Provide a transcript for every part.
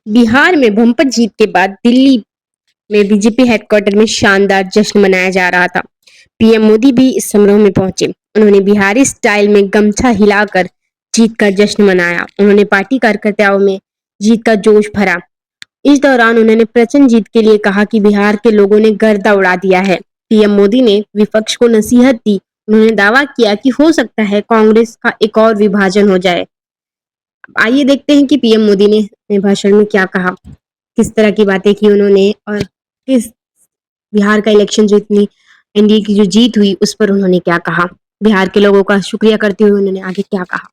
बिहार में बम्पर जीत के बाद दिल्ली में बीजेपी हेडक्वार्टर में शानदार जश्न मनाया जा रहा था। पीएम मोदी भी इस समारोह में पहुंचे। उन्होंने बिहारी स्टाइल में गमछा हिलाकर जीत का जश्न मनाया। उन्होंने पार्टी कार्यकर्ताओं में जीत का जोश भरा। इस दौरान उन्होंने प्रचंड जीत के लिए कहा कि बिहार के लोगों ने गर्दा उड़ा दिया है। पीएम मोदी ने विपक्ष को नसीहत दी। उन्होंने दावा किया कि हो सकता है कांग्रेस का एक और विभाजन हो जाए। आइए देखते हैं कि पीएम मोदी ने अपने भाषण में क्या कहा, किस तरह की बातें की उन्होंने और किस बिहार का इलेक्शन जो इतनी एनडीए की जो जीत हुई उस पर उन्होंने क्या कहा। बिहार के लोगों का शुक्रिया करते हुए उन्होंने आगे क्या कहा।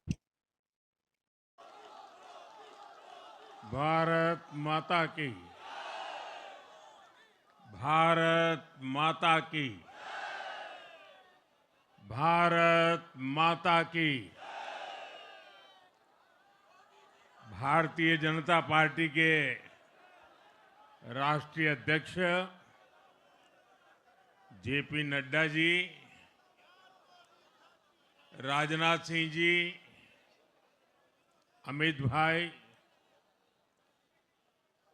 भारत माता की, भारत माता की, भारत माता की। भारतीय जनता पार्टी के राष्ट्रीय अध्यक्ष जेपी नड्डा जी, राजनाथ सिंह जी, अमित भाई,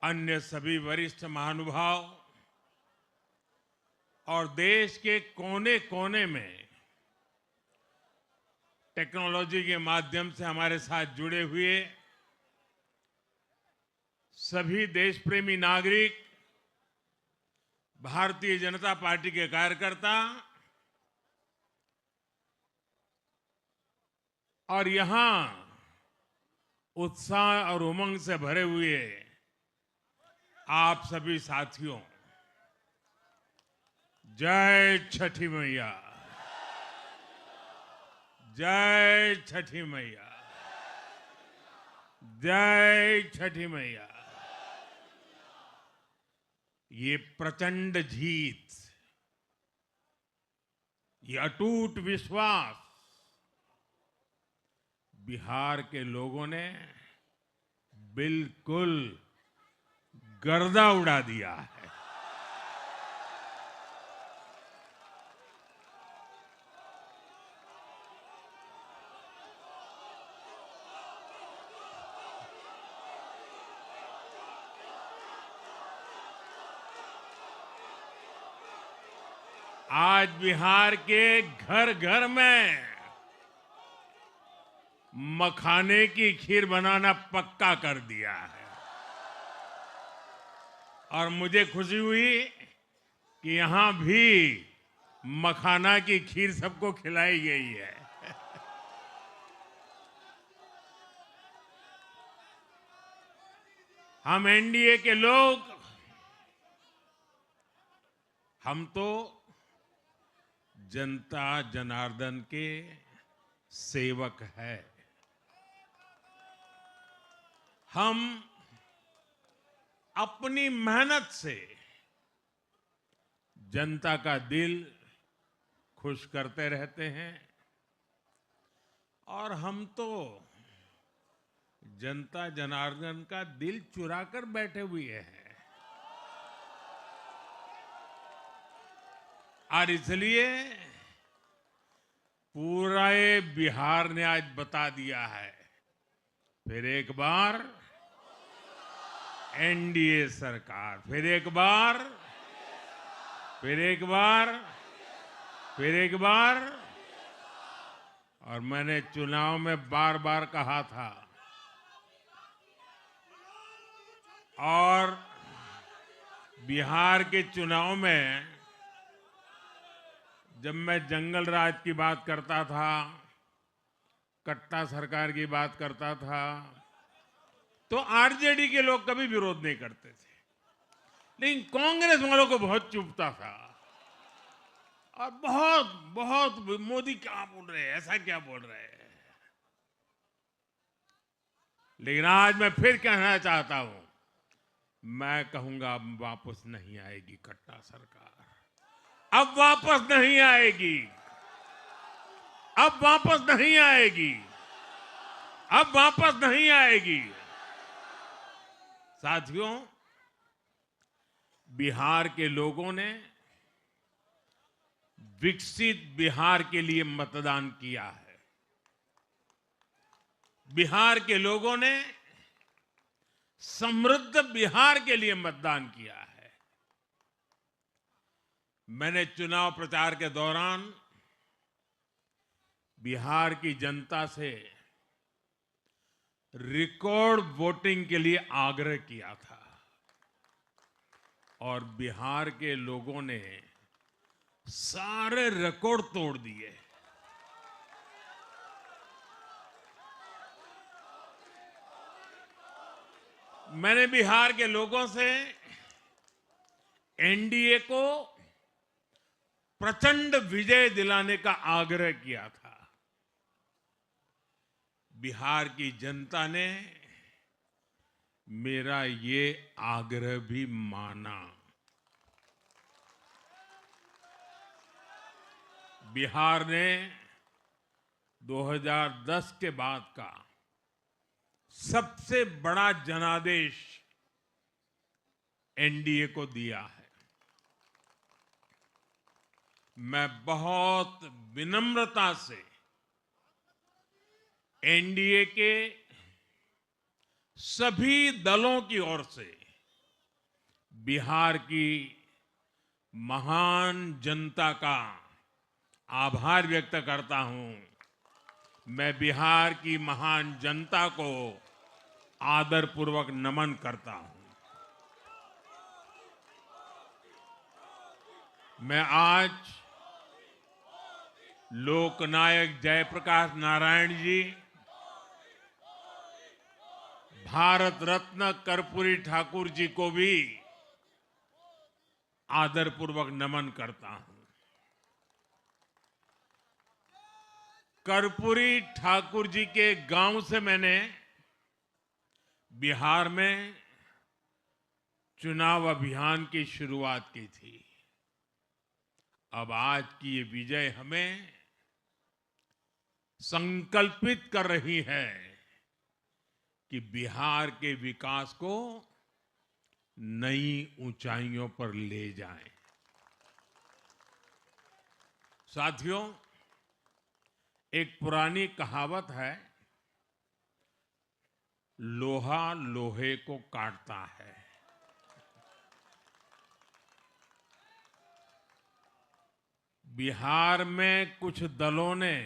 अन्य सभी वरिष्ठ महानुभाव और देश के कोने कोने में टेक्नोलॉजी के माध्यम से हमारे साथ जुड़े हुए सभी देश प्रेमी नागरिक, भारतीय जनता पार्टी के कार्यकर्ता और यहां उत्साह और उमंग से भरे हुए आप सभी साथियों, जय छठी मैया, जय छठी मैया, जय छठी मैया। ये प्रचंड जीत, ये अटूट विश्वास बिहार के लोगों ने बिल्कुल गर्दा उड़ा दिया है। आज बिहार के घर घर में मखाने की खीर बनाना पक्का कर दिया है और मुझे खुशी हुई कि यहां भी मखाना की खीर सबको खिलाई गई है। हम एनडीए के लोग, हम तो जनता जनार्दन के सेवक है। हम अपनी मेहनत से जनता का दिल खुश करते रहते हैं और हम तो जनता जनार्दन का दिल चुरा कर बैठे हुए हैं। और इसलिए पूरा ये बिहार ने आज बता दिया है, फिर एक बार एनडीए सरकार, फिर एक बार, फिर एक बार, फिर एक बार। और मैंने चुनाव में बार बार कहा था और बिहार के चुनाव में जब मैं जंगल राज की बात करता था, कट्टा सरकार की बात करता था, तो आरजेडी के लोग कभी विरोध नहीं करते थे, लेकिन कांग्रेस वालों को बहुत चुभता था और बहुत बहुत मोदी क्या बोल रहे हैं, ऐसा क्या बोल रहे हैं। लेकिन आज मैं फिर कहना चाहता हूं, मैं कहूंगा अब वापस नहीं आएगी कट्टा सरकार, अब वापस नहीं आएगी, अब वापस नहीं आएगी, अब वापस नहीं आएगी। साथियों, बिहार के लोगों ने विकसित बिहार के लिए मतदान किया है। बिहार के लोगों ने समृद्ध बिहार के लिए मतदान किया है। मैंने चुनाव प्रचार के दौरान बिहार की जनता से रिकॉर्ड वोटिंग के लिए आग्रह किया था और बिहार के लोगों ने सारे रिकॉर्ड तोड़ दिए। मैंने बिहार के लोगों से एनडीए को प्रचंड विजय दिलाने का आग्रह किया था। बिहार की जनता ने मेरा ये आग्रह भी माना। बिहार ने 2010 के बाद का सबसे बड़ा जनादेश एनडीए को दिया है। मैं बहुत विनम्रता से एनडीए के सभी दलों की ओर से बिहार की महान जनता का आभार व्यक्त करता हूं। मैं बिहार की महान जनता को आदरपूर्वक नमन करता हूं। मैं आज लोकनायक जयप्रकाश नारायण जी, भारत रत्न कर्पूरी ठाकुर जी को भी आदरपूर्वक नमन करता हूं। कर्पूरी ठाकुर जी के गांव से मैंने बिहार में चुनाव अभियान की शुरुआत की थी। अब आज की ये विजय हमें संकल्पित कर रही है कि बिहार के विकास को नई ऊंचाइयों पर ले जाएं। साथियों, एक पुरानी कहावत है, लोहा लोहे को काटता है। बिहार में कुछ दलों ने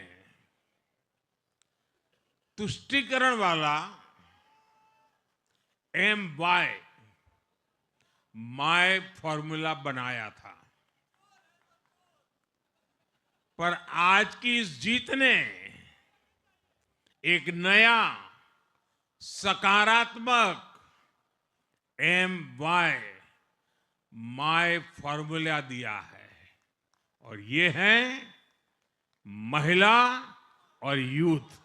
तुष्टीकरण वाला माय फॉर्मूला बनाया था, पर आज की इस जीत ने एक नया सकारात्मक माय फॉर्मूला दिया है और ये है महिला और यूथ।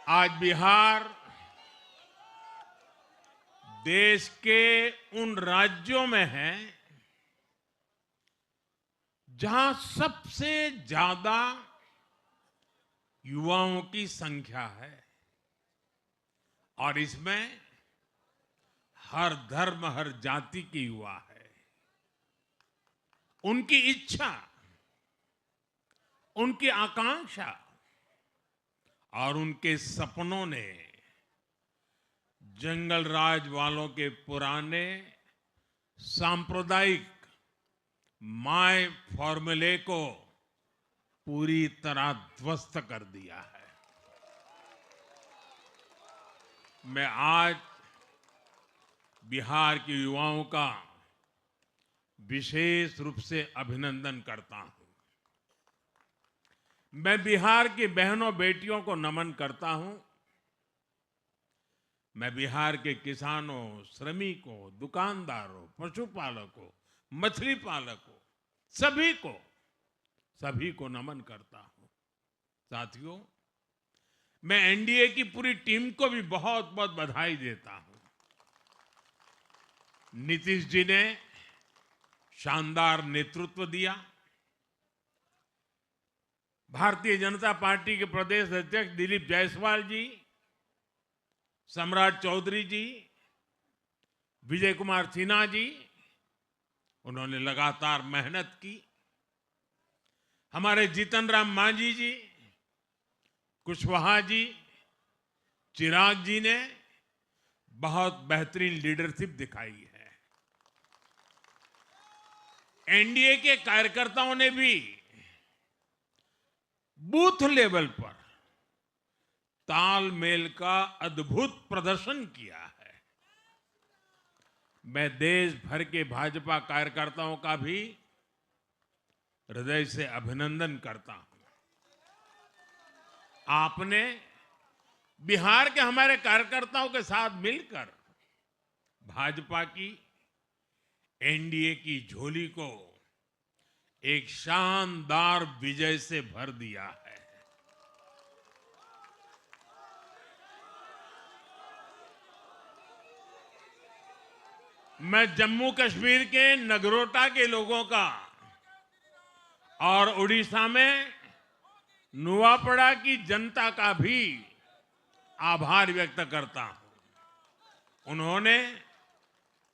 आज बिहार देश के उन राज्यों में है जहां सबसे ज्यादा युवाओं की संख्या है और इसमें हर धर्म, हर जाति के युवा है। उनकी इच्छा, उनकी आकांक्षा और उनके सपनों ने जंगल राज वालों के पुराने सांप्रदायिक माय फॉर्मूले को पूरी तरह ध्वस्त कर दिया है। मैं आज बिहार के युवाओं का विशेष रूप से अभिनंदन करता हूं। मैं बिहार की बहनों बेटियों को नमन करता हूं। मैं बिहार के किसानों, श्रमिकों, दुकानदारों, पशुपालकों, मछली पालकों, सभी को नमन करता हूं। साथियों, मैं एनडीए की पूरी टीम को भी बहुत बहुत बधाई देता हूं। नीतीश जी ने शानदार नेतृत्व दिया। भारतीय जनता पार्टी के प्रदेश अध्यक्ष दिलीप जायसवाल जी, सम्राट चौधरी जी, विजय कुमार सिन्हा जी, उन्होंने लगातार मेहनत की। हमारे जीतन राम मांझी जी, कुशवाहा जी, चिराग जी ने बहुत बेहतरीन लीडरशिप दिखाई है। एनडीए के कार्यकर्ताओं ने भी बूथ लेवल पर तालमेल का अद्भुत प्रदर्शन किया है। मैं देश भर के भाजपा कार्यकर्ताओं का भी हृदय से अभिनंदन करता हूं। आपने बिहार के हमारे कार्यकर्ताओं के साथ मिलकर भाजपा की एनडीए की झोली को एक शानदार विजय से भर दिया है। मैं जम्मू कश्मीर के नगरोटा के लोगों का और उड़ीसा में नुआपड़ा की जनता का भी आभार व्यक्त करता हूं। उन्होंने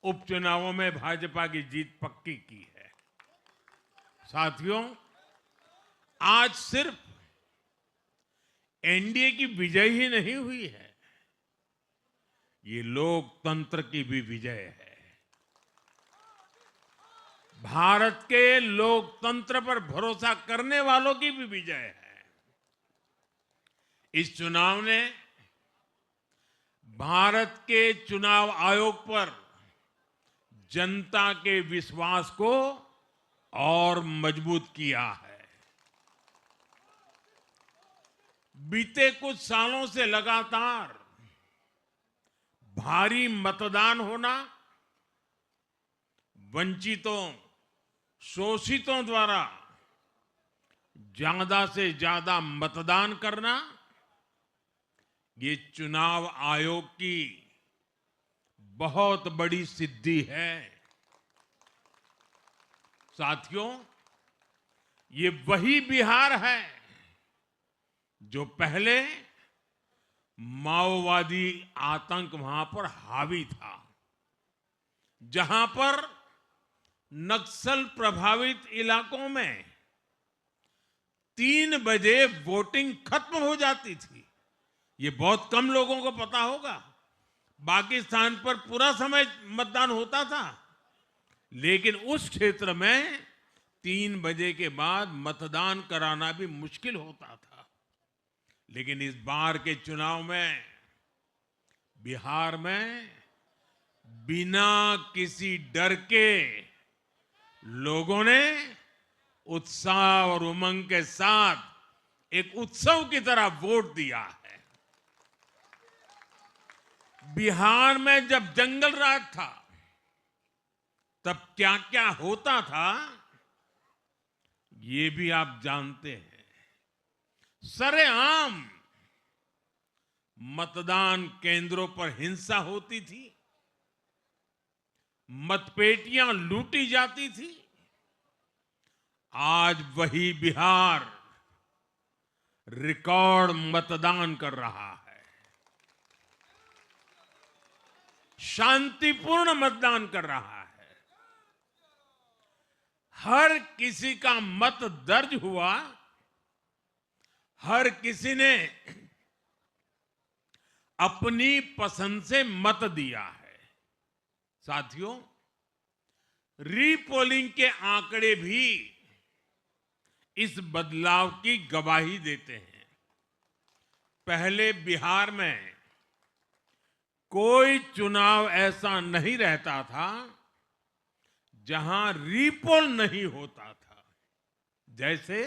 उपचुनावों में भाजपा की जीत पक्की की है। साथियों, आज सिर्फ एनडीए की विजय ही नहीं हुई है, ये लोकतंत्र की भी विजय है। भारत के लोकतंत्र पर भरोसा करने वालों की भी विजय है। इस चुनाव ने भारत के चुनाव आयोग पर जनता के विश्वास को और मजबूत किया है। बीते कुछ सालों से लगातार भारी मतदान होना, वंचितों, शोषितों द्वारा ज्यादा से ज्यादा मतदान करना, ये चुनाव आयोग की बहुत बड़ी सिद्धि है। साथियों, ये वही बिहार है जो पहले माओवादी आतंक वहां पर हावी था, जहां पर नक्सल प्रभावित इलाकों में 3 बजे वोटिंग खत्म हो जाती थी। ये बहुत कम लोगों को पता होगा। बाकी स्थान पर पूरा समय मतदान होता था, लेकिन उस क्षेत्र में 3 बजे के बाद मतदान कराना भी मुश्किल होता था। लेकिन इस बार के चुनाव में बिहार में बिना किसी डर के लोगों ने उत्साह और उमंग के साथ एक उत्सव की तरह वोट दिया है। बिहार में जब जंगल राज था, तब क्या क्या होता था, ये भी आप जानते हैं। सरेआम मतदान केंद्रों पर हिंसा होती थी, मतपेटियां लूटी जाती थी। आज वही बिहार रिकॉर्ड मतदान कर रहा है। शांतिपूर्ण मतदान कर रहा है। हर किसी का मत दर्ज हुआ, हर किसी ने अपनी पसंद से मत दिया है। साथियों, रीपोलिंग के आंकड़े भी इस बदलाव की गवाही देते हैं। पहले बिहार में कोई चुनाव ऐसा नहीं रहता था जहां रीपोल नहीं होता था। जैसे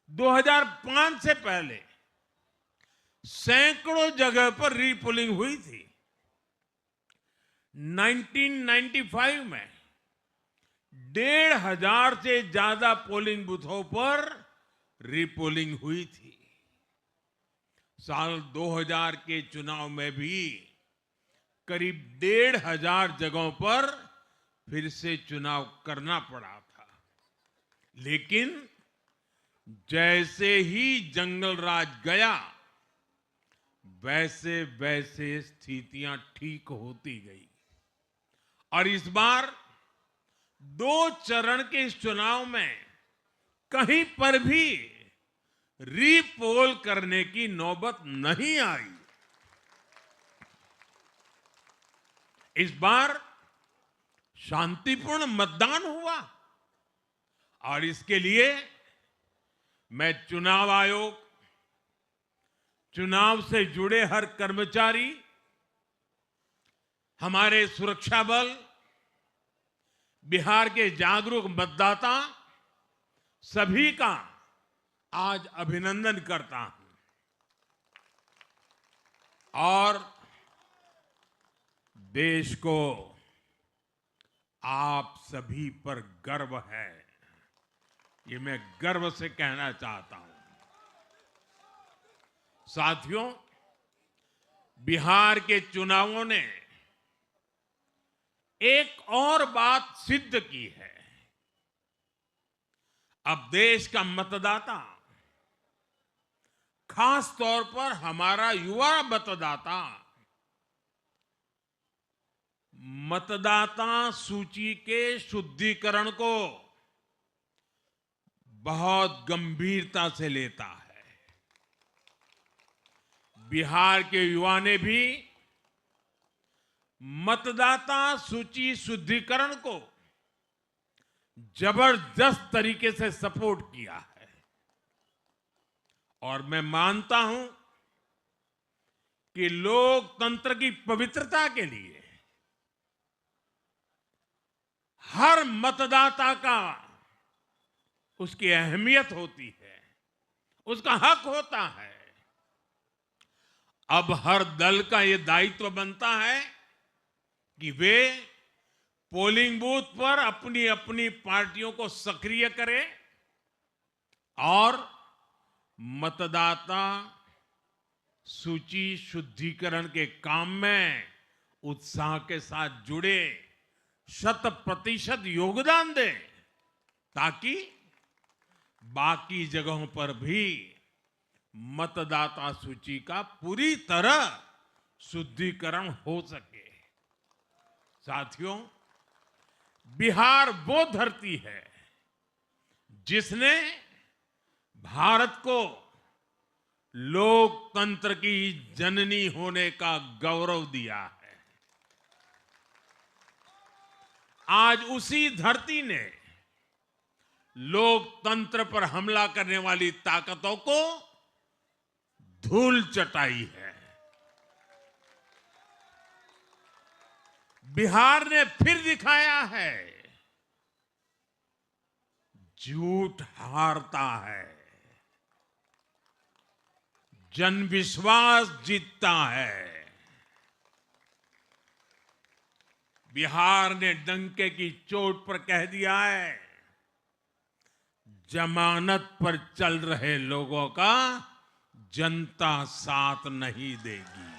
2005 से पहले सैकड़ों जगह पर रीपोलिंग हुई थी। 1995 में 1,500 से ज्यादा पोलिंग बूथों पर रीपोलिंग हुई थी। साल 2000 के चुनाव में भी करीब 1,500 जगहों पर फिर से चुनाव करना पड़ा था। लेकिन जैसे ही जंगल राज गया, वैसे वैसे स्थितियां ठीक होती गई। और इस बार 2 चरण के इस चुनाव में कहीं पर भी रीपोल करने की नौबत नहीं आई। इस बार शांतिपूर्ण मतदान हुआ और इसके लिए मैं चुनाव आयोग, चुनाव से जुड़े हर कर्मचारी, हमारे सुरक्षा बल, बिहार के जागरूक मतदाता सभी का आज अभिनंदन करता हूं और देश को आप सभी पर गर्व है, ये मैं गर्व से कहना चाहता हूं। साथियों, बिहार के चुनावों ने एक और बात सिद्ध की है। अब देश का मतदाता, खास तौर पर हमारा युवा मतदाता, मतदाता सूची के शुद्धिकरण को बहुत गंभीरता से लेता है। बिहार के युवा ने भी मतदाता सूची शुद्धिकरण को जबरदस्त तरीके से सपोर्ट किया है और मैं मानता हूं कि लोकतंत्र की पवित्रता के लिए हर मतदाता का उसकी अहमियत होती है, उसका हक होता है। अब हर दल का यह दायित्व बनता है कि वे पोलिंग बूथ पर अपनी अपनी पार्टियों को सक्रिय करें और मतदाता सूची शुद्धिकरण के काम में उत्साह के साथ जुड़े, 100% योगदान दें ताकि बाकी जगहों पर भी मतदाता सूची का पूरी तरह शुद्धिकरण हो सके। साथियों, बिहार वो धरती है जिसने भारत को लोकतंत्र की जननी होने का गौरव दिया है। आज उसी धरती ने लोकतंत्र पर हमला करने वाली ताकतों को धूल चटाई है। बिहार ने फिर दिखाया है, झूठ हारता है, जन विश्वास जीतता है। बिहार ने डंके की चोट पर कह दिया है, जमानत पर चल रहे लोगों का जनता साथ नहीं देगी।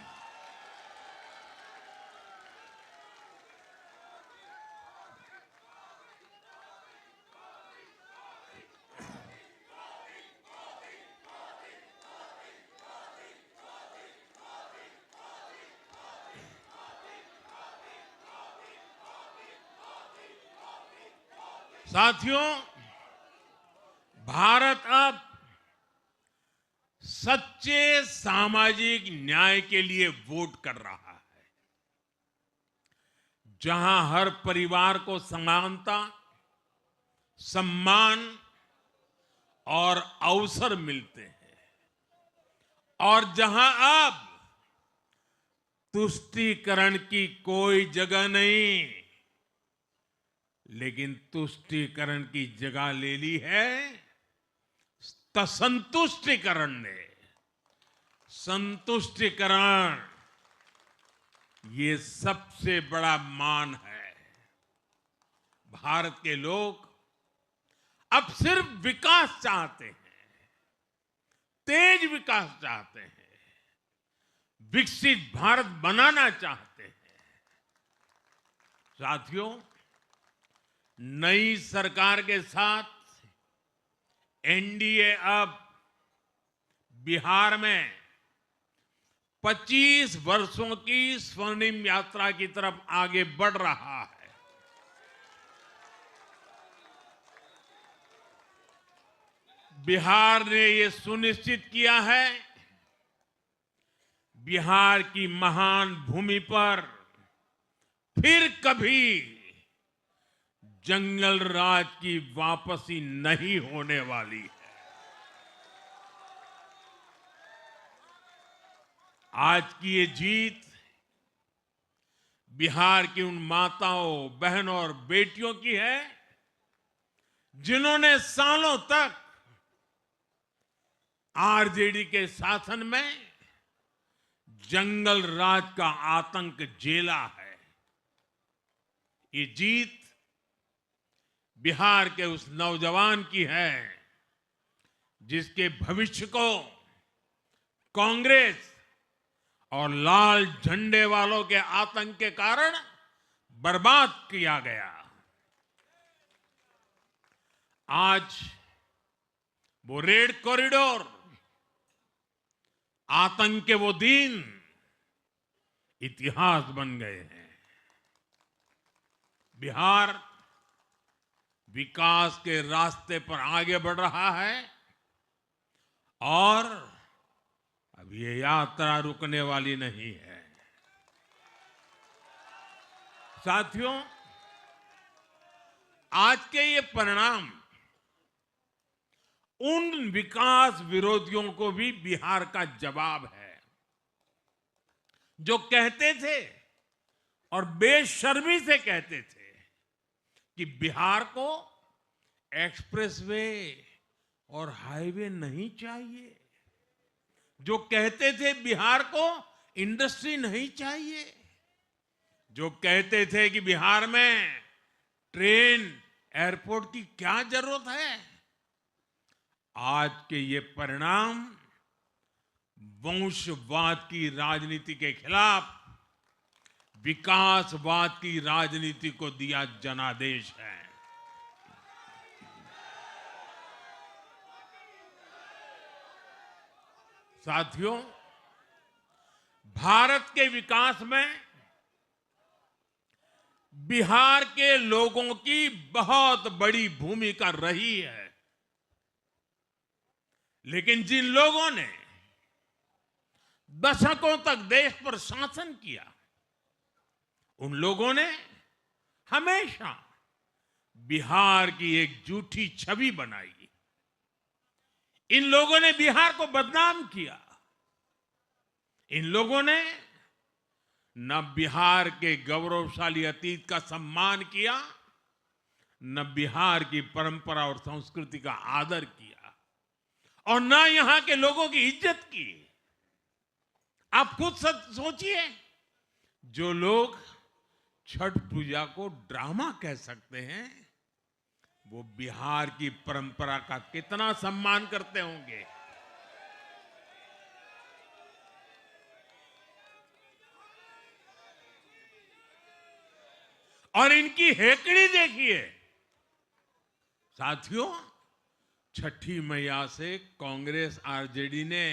साथियों, भारत अब सच्चे सामाजिक न्याय के लिए वोट कर रहा है, जहां हर परिवार को समानता, सम्मान और अवसर मिलते हैं और जहां अब तुष्टीकरण की कोई जगह नहीं, लेकिन तुष्टीकरण की जगह ले ली है संतुष्टीकरण ने। संतुष्टीकरण ये सबसे बड़ा मान है। भारत के लोग अब सिर्फ विकास चाहते हैं, तेज विकास चाहते हैं, विकसित भारत बनाना चाहते हैं। साथियों, नई सरकार के साथ एनडीए अब बिहार में 25 वर्षों की स्वर्णिम यात्रा की तरफ आगे बढ़ रहा है। बिहार ने ये सुनिश्चित किया है, बिहार की महान भूमि पर फिर कभी जंगल राज की वापसी नहीं होने वाली है। आज की ये जीत बिहार की उन माताओं, बहनों और बेटियों की है जिन्होंने सालों तक आरजेडी के शासन में जंगल राज का आतंक झेला है। ये जीत बिहार के उस नौजवान की है जिसके भविष्य को कांग्रेस और लाल झंडे वालों के आतंक के कारण बर्बाद किया गया। आज वो रेड कॉरिडोर, आतंक के वो दिन इतिहास बन गए हैं। बिहार विकास के रास्ते पर आगे बढ़ रहा है और अब ये यात्रा रुकने वाली नहीं है। साथियों, आज के ये परिणाम उन विकास विरोधियों को भी बिहार का जवाब है जो कहते थे और बेशर्मी से कहते थे कि बिहार को एक्सप्रेसवे और हाईवे नहीं चाहिए, जो कहते थे बिहार को इंडस्ट्री नहीं चाहिए, जो कहते थे कि बिहार में ट्रेन, एयरपोर्ट की क्या जरूरत है। आज के ये परिणाम वंशवाद की राजनीति के खिलाफ विकासवाद की राजनीति को दिया जनादेश है। साथियों, भारत के विकास में बिहार के लोगों की बहुत बड़ी भूमिका रही है, लेकिन जिन लोगों ने दशकों तक देश पर शासन किया, उन लोगों ने हमेशा बिहार की एक झूठी छवि बनाई। इन लोगों ने बिहार को बदनाम किया। इन लोगों ने न बिहार के गौरवशाली अतीत का सम्मान किया, न बिहार की परंपरा और संस्कृति का आदर किया, और न यहां के लोगों की इज्जत की। आप खुद सोचिए, जो लोग छठ पूजा को ड्रामा कह सकते हैं, वो बिहार की परंपरा का कितना सम्मान करते होंगे। और इनकी हेकड़ी देखिए। साथियों, छठी मैया से कांग्रेस आरजेडी ने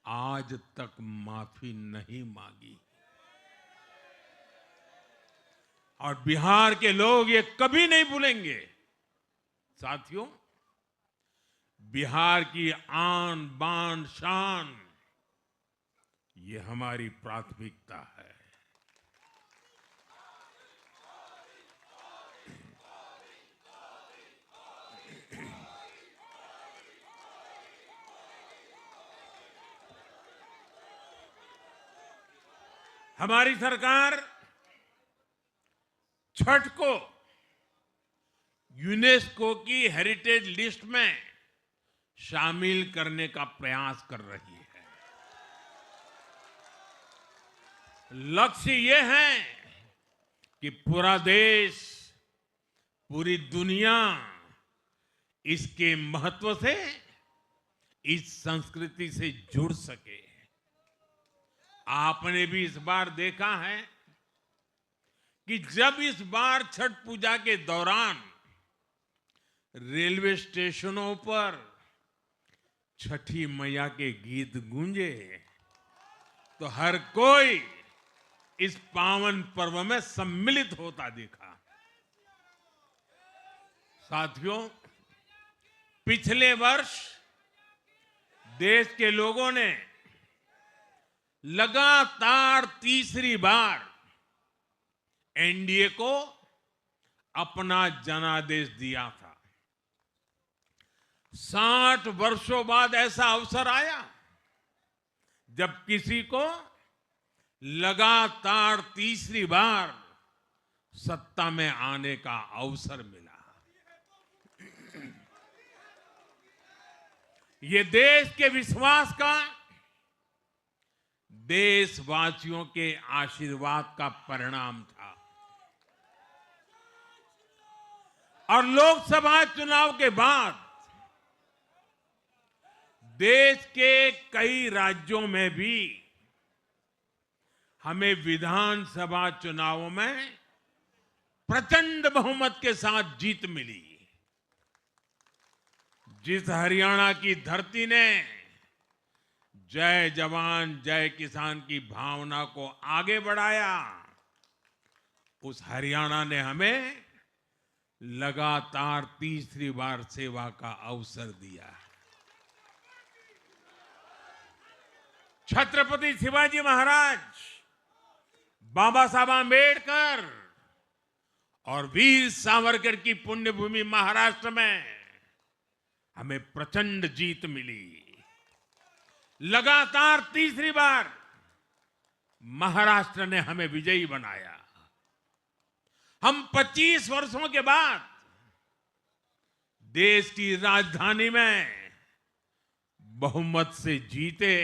आज तक माफी नहीं मांगी, और बिहार के लोग ये कभी नहीं भूलेंगे। साथियों, बिहार की आन बान शान, ये हमारी प्राथमिकता है। हमारी सरकार छठ को यूनेस्को की हेरिटेज लिस्ट में शामिल करने का प्रयास कर रही है। लक्ष्य ये है कि पूरा देश, पूरी दुनिया इसके महत्व से, इस संस्कृति से जुड़ सके। आपने भी इस बार देखा है कि जब इस बार छठ पूजा के दौरान रेलवे स्टेशनों पर छठी मैया के गीत गूंजे, तो हर कोई इस पावन पर्व में सम्मिलित होता दिखा। साथियों, पिछले वर्ष देश के लोगों ने लगातार तीसरी बार एनडीए को अपना जनादेश दिया था। 60 वर्षों बाद ऐसा अवसर आया जब किसी को लगातार तीसरी बार सत्ता में आने का अवसर मिला। ये देश के विश्वास का, देशवासियों के आशीर्वाद का परिणाम था। और लोकसभा चुनाव के बाद देश के कई राज्यों में भी हमें विधानसभा चुनावों में प्रचंड बहुमत के साथ जीत मिली। जिस हरियाणा की धरती ने जय जवान जय किसान की भावना को आगे बढ़ाया, उस हरियाणा ने हमें लगातार तीसरी बार सेवा का अवसर दिया। छत्रपति शिवाजी महाराज, बाबा साहब आंबेडकर और वीर सावरकर की पुण्यभूमि महाराष्ट्र में हमें प्रचंड जीत मिली। लगातार तीसरी बार महाराष्ट्र ने हमें विजयी बनाया। हम 25 वर्षों के बाद देश की राजधानी में बहुमत से जीते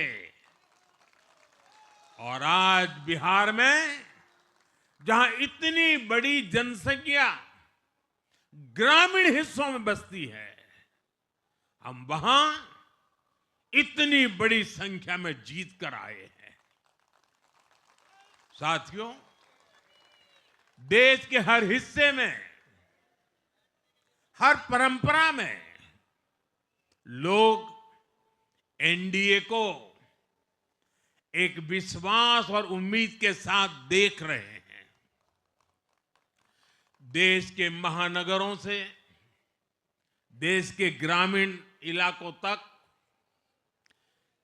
और आज बिहार में जहां इतनी बड़ी जनसंख्या ग्रामीण हिस्सों में बसती है, हम वहां इतनी बड़ी संख्या में जीत कर आए हैं। साथियों, देश के हर हिस्से में, हर परंपरा में लोग एनडीए को एक विश्वास और उम्मीद के साथ देख रहे हैं। देश के महानगरों से देश के ग्रामीण इलाकों तक,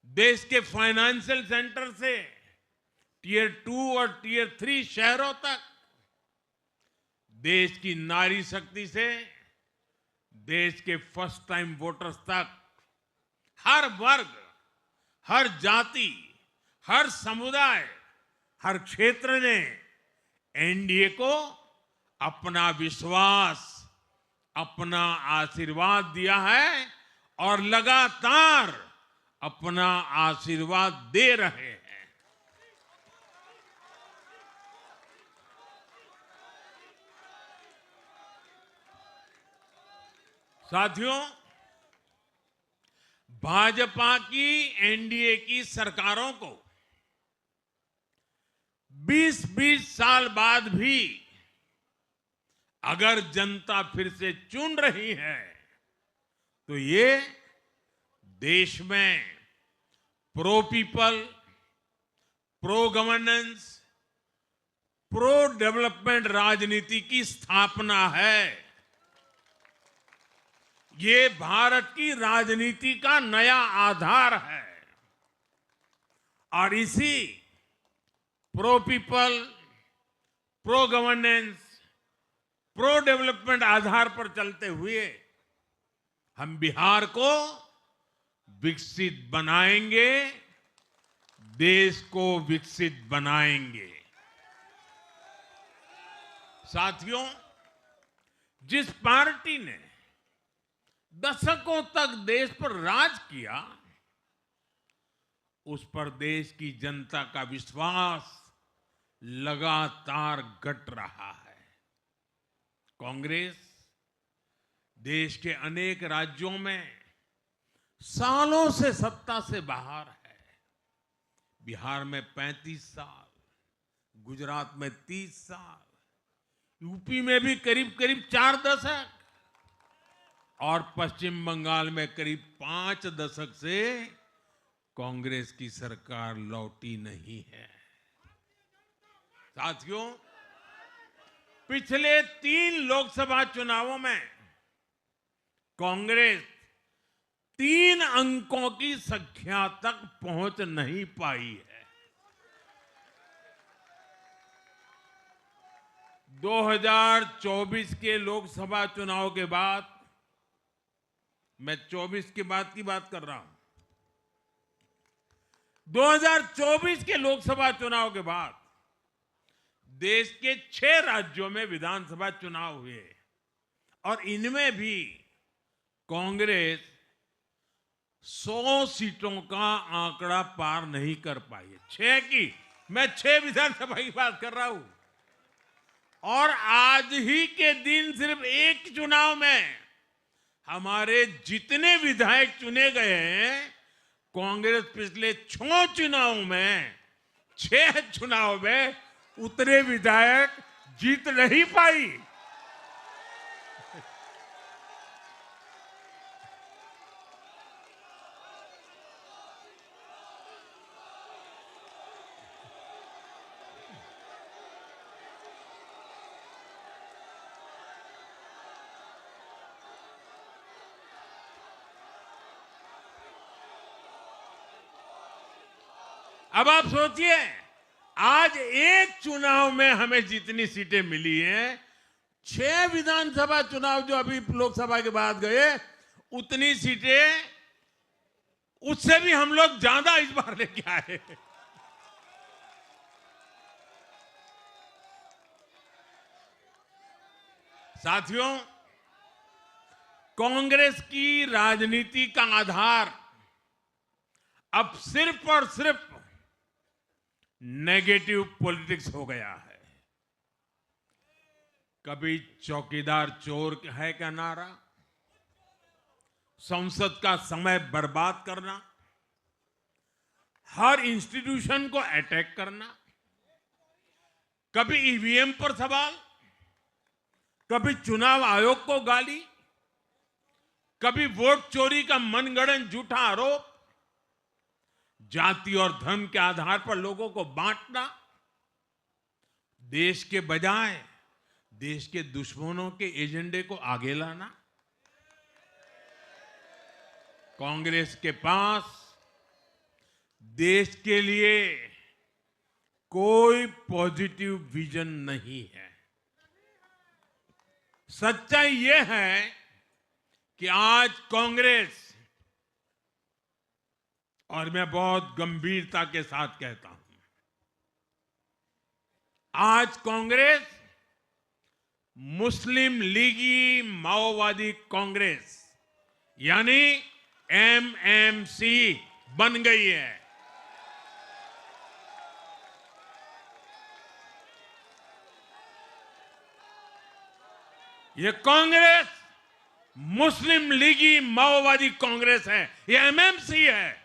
देश के फाइनेंशियल सेंटर से टियर 2 और टियर 3 शहरों तक, देश की नारी शक्ति से देश के फर्स्ट टाइम वोटर्स तक, हर वर्ग, हर जाति, हर समुदाय, हर क्षेत्र ने एनडीए को अपना विश्वास, अपना आशीर्वाद दिया है और लगातार अपना आशीर्वाद दे रहे हैं। साथियों, भाजपा की एनडीए की सरकारों को 20-20 साल बाद भी अगर जनता फिर से चुन रही है तो ये देश में pro people, pro governance, pro development राजनीति की स्थापना है। ये भारत की राजनीति का नया आधार है और इसी pro people, pro governance, pro development आधार पर चलते हुए हम बिहार को विकसित बनाएंगे, देश को विकसित बनाएंगे। साथियों, जिस पार्टी ने दशकों तक देश पर राज किया, उस पर देश की जनता का विश्वास लगातार घट रहा है। कांग्रेस देश के अनेक राज्यों में सालों से सत्ता से बाहर है। बिहार में 35 साल, गुजरात में 30 साल, यूपी में भी करीब करीब 4 दशक और पश्चिम बंगाल में करीब 5 दशक से कांग्रेस की सरकार लौटी नहीं है। साथियों, पिछले 3 लोकसभा चुनावों में कांग्रेस 3 अंकों की संख्या तक पहुंच नहीं पाई है। 2024 के लोकसभा चुनाव के बाद, मैं 24 के बाद की बात कर रहा हूं, 2024 के लोकसभा चुनाव के बाद देश के 6 राज्यों में विधानसभा चुनाव हुए और इनमें भी कांग्रेस 100 सीटों का आंकड़ा पार नहीं कर पाई है। 6 की, मैं 6 विधानसभा की बात कर रहा हूं। और आज ही के दिन सिर्फ एक चुनाव में हमारे जितने विधायक चुने गए हैं, कांग्रेस पिछले 6 चुनाव में, 6 चुनाव में उतने विधायक जीत नहीं पाई। अब आप सोचिए, आज एक चुनाव में हमें जितनी सीटें मिली हैं, 6 विधानसभा चुनाव जो अभी लोकसभा के बाद गए, उतनी सीटें, उससे भी हम लोग ज्यादा इस बार लेके आए। साथियों, कांग्रेस की राजनीति का आधार अब सिर्फ और सिर्फ नेगेटिव पॉलिटिक्स हो गया है। कभी चौकीदार चोर है का नारा, संसद का समय बर्बाद करना, हर इंस्टीट्यूशन को अटैक करना, कभी ईवीएम पर सवाल, कभी चुनाव आयोग को गाली, कभी वोट चोरी का मनगढ़ंत झूठा आरोप, जाति और धर्म के आधार पर लोगों को बांटना, देश के बजाय देश के दुश्मनों के एजेंडे को आगे लाना। कांग्रेस के पास देश के लिए कोई पॉजिटिव विजन नहीं है। सच्चाई यह है कि आज कांग्रेस, और मैं बहुत गंभीरता के साथ कहता हूं, आज कांग्रेस मुस्लिम लीगी माओवादी कांग्रेस यानी एमएमसी बन गई है। ये कांग्रेस मुस्लिम लीगी माओवादी कांग्रेस है, ये एमएमसी है।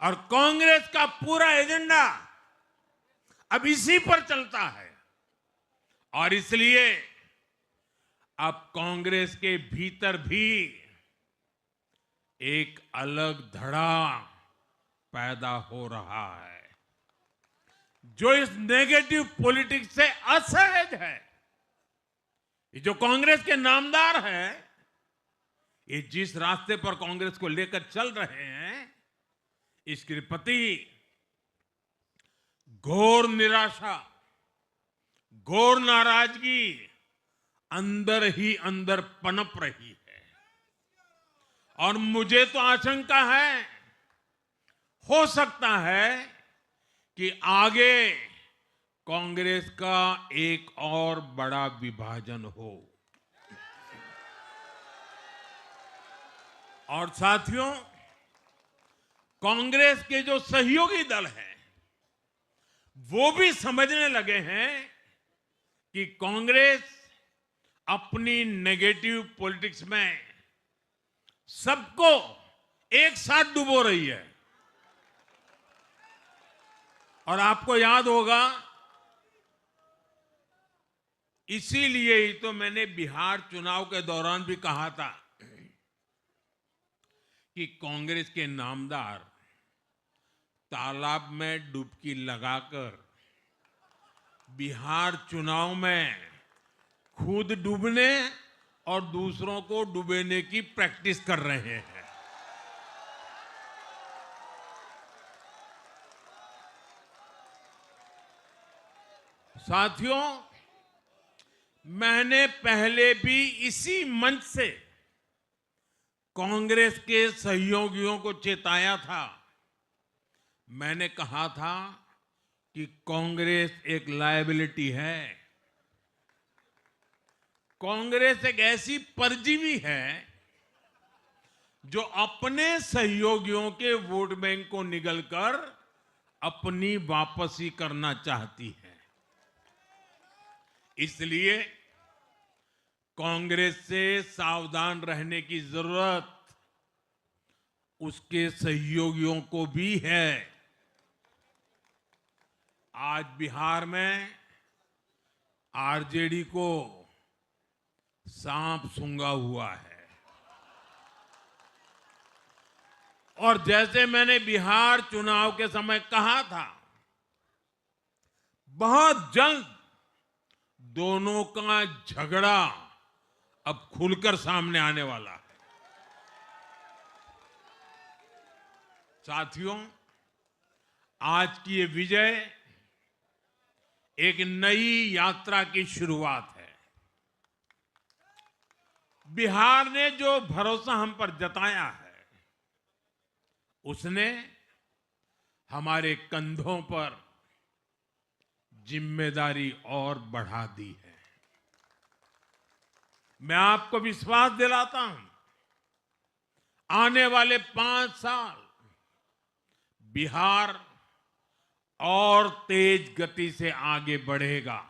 और कांग्रेस का पूरा एजेंडा अब इसी पर चलता है। और इसलिए अब कांग्रेस के भीतर भी एक अलग धड़ा पैदा हो रहा है, जो इस नेगेटिव पॉलिटिक्स से असहज है। ये जो कांग्रेस के नामदार हैं, ये जिस रास्ते पर कांग्रेस को लेकर चल रहे हैं, इसके प्रति घोर निराशा, घोर नाराजगी अंदर ही अंदर पनप रही है। और मुझे तो आशंका है, हो सकता है कि आगे कांग्रेस का एक और बड़ा विभाजन हो। और साथियों, कांग्रेस के जो सहयोगी दल हैं, वो भी समझने लगे हैं कि कांग्रेस अपनी नेगेटिव पॉलिटिक्स में सबको एक साथ डुबो रही है। और आपको याद होगा, इसीलिए ही तो मैंने बिहार चुनाव के दौरान भी कहा था कि कांग्रेस के नामदार तालाब में डुबकी लगाकर बिहार चुनाव में खुद डूबने और दूसरों को डुबोने की प्रैक्टिस कर रहे हैं। साथियों, मैंने पहले भी इसी मंच से कांग्रेस के सहयोगियों को चेताया था। मैंने कहा था कि कांग्रेस एक लायबिलिटी है। कांग्रेस एक ऐसी परजीवी है जो अपने सहयोगियों के वोट बैंक को निगलकर अपनी वापसी करना चाहती है। इसलिए कांग्रेस से सावधान रहने की जरूरत उसके सहयोगियों को भी है। आज बिहार में आरजेडी को सांप सूंघा हुआ है और जैसे मैंने बिहार चुनाव के समय कहा था, बहुत जल्द दोनों का झगड़ा अब खुलकर सामने आने वाला है। साथियों, आज की ये विजय एक नई यात्रा की शुरुआत है। बिहार ने जो भरोसा हम पर जताया है, उसने हमारे कंधों पर जिम्मेदारी और बढ़ा दी है। मैं आपको विश्वास दिलाता हूं, आने वाले 5 साल बिहार और तेज गति से आगे बढ़ेगा।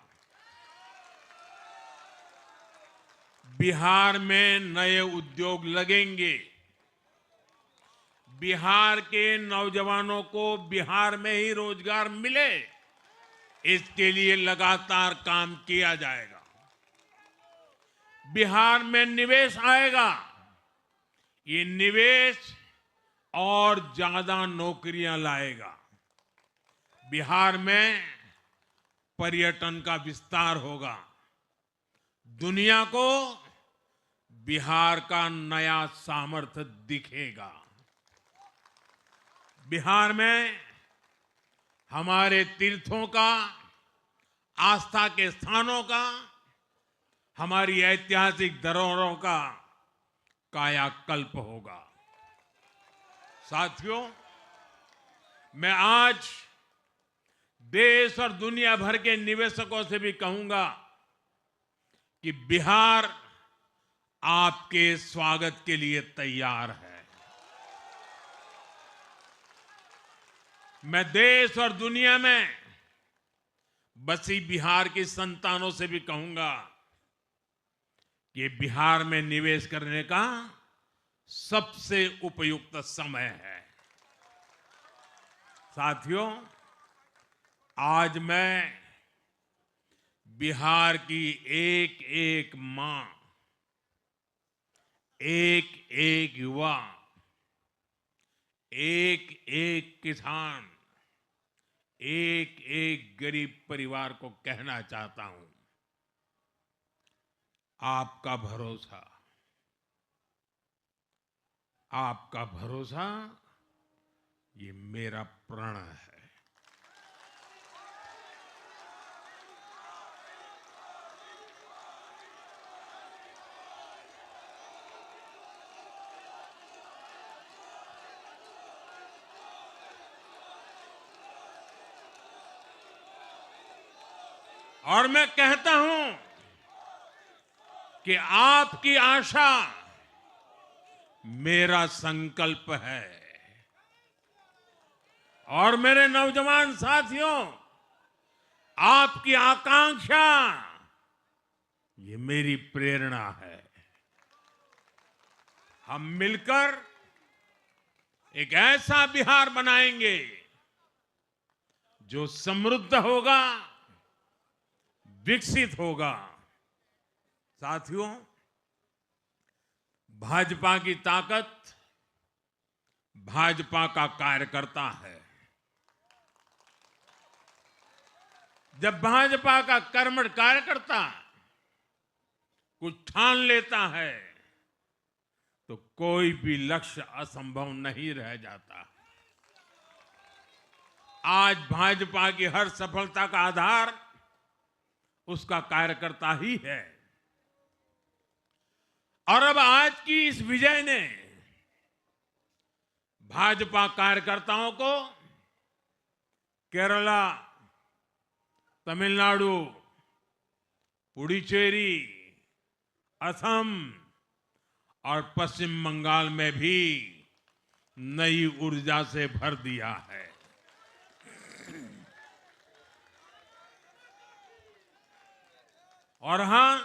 बिहार में नए उद्योग लगेंगे। बिहार के नौजवानों को बिहार में ही रोजगार मिले, इसके लिए लगातार काम किया जाएगा। बिहार में निवेश आएगा। ये निवेश और ज्यादा नौकरियां लाएगा। बिहार में पर्यटन का विस्तार होगा। दुनिया को बिहार का नया सामर्थ्य दिखेगा। बिहार में हमारे तीर्थों का, आस्था के स्थानों का, हमारी ऐतिहासिक धरोहरों का कायाकल्प होगा। साथियों, मैं आज देश और दुनिया भर के निवेशकों से भी कहूंगा कि बिहार आपके स्वागत के लिए तैयार है। मैं देश और दुनिया में बसी बिहार की संतानों से भी कहूंगा कि बिहार में निवेश करने का सबसे उपयुक्त समय है। साथियों, आज मैं बिहार की एक एक मां, एक एक युवा, एक एक किसान, एक एक गरीब परिवार को कहना चाहता हूं, आपका भरोसा, आपका भरोसा ये मेरा प्रण है। और मैं कहता हूं कि आपकी आशा मेरा संकल्प है। और मेरे नौजवान साथियों, आपकी आकांक्षा ये मेरी प्रेरणा है। हम मिलकर एक ऐसा बिहार बनाएंगे जो समृद्ध होगा, विकसित होगा। साथियों, भाजपा की ताकत भाजपा का कार्यकर्ता है। जब भाजपा का कर्मठ कार्यकर्ता कुछ ठान लेता है तो कोई भी लक्ष्य असंभव नहीं रह जाता। आज भाजपा की हर सफलता का आधार उसका कार्यकर्ता ही है। और अब आज की इस विजय ने भाजपा कार्यकर्ताओं को केरला, तमिलनाडु, पुडुचेरी, असम और पश्चिम बंगाल में भी नई ऊर्जा से भर दिया है। और हां,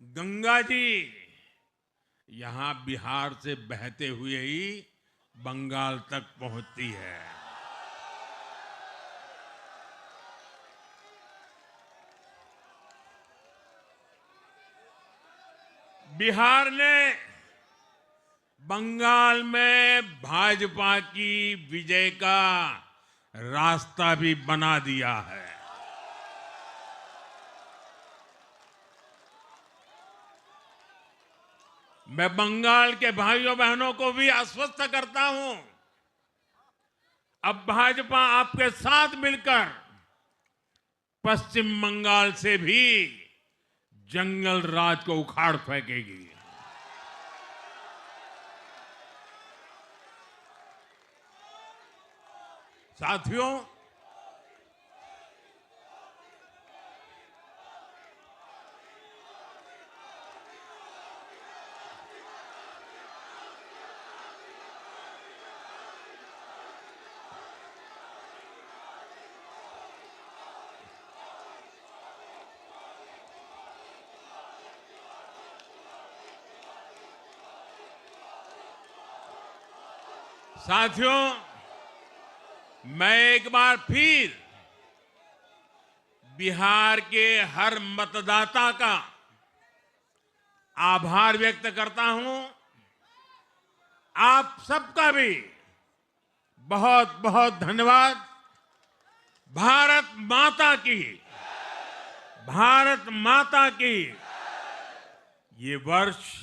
गंगा जी यहां बिहार से बहते हुए ही बंगाल तक पहुंचती है। बिहार ने बंगाल में भाजपा की विजय का रास्ता भी बना दिया है। मैं बंगाल के भाइयों बहनों को भी आश्वस्त करता हूं, अब भाजपा आपके साथ मिलकर पश्चिम बंगाल से भी जंगल राज को उखाड़ फेंकेगी। साथियों, मैं एक बार फिर बिहार के हर मतदाता का आभार व्यक्त करता हूं। आप सबका भी बहुत बहुत धन्यवाद। भारत माता की, भारत माता की। ये वर्ष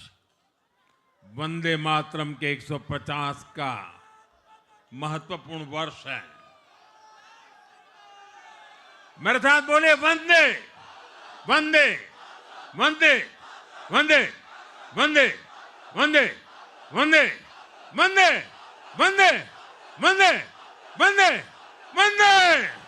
वंदे मातरम के 150 का महत्वपूर्ण वर्ष है। मेरे साथ बोले वंदे वंदे वंदे वंदे वंदे वंदे वंदे वंदे वंदे वंदे वंदे वंदे।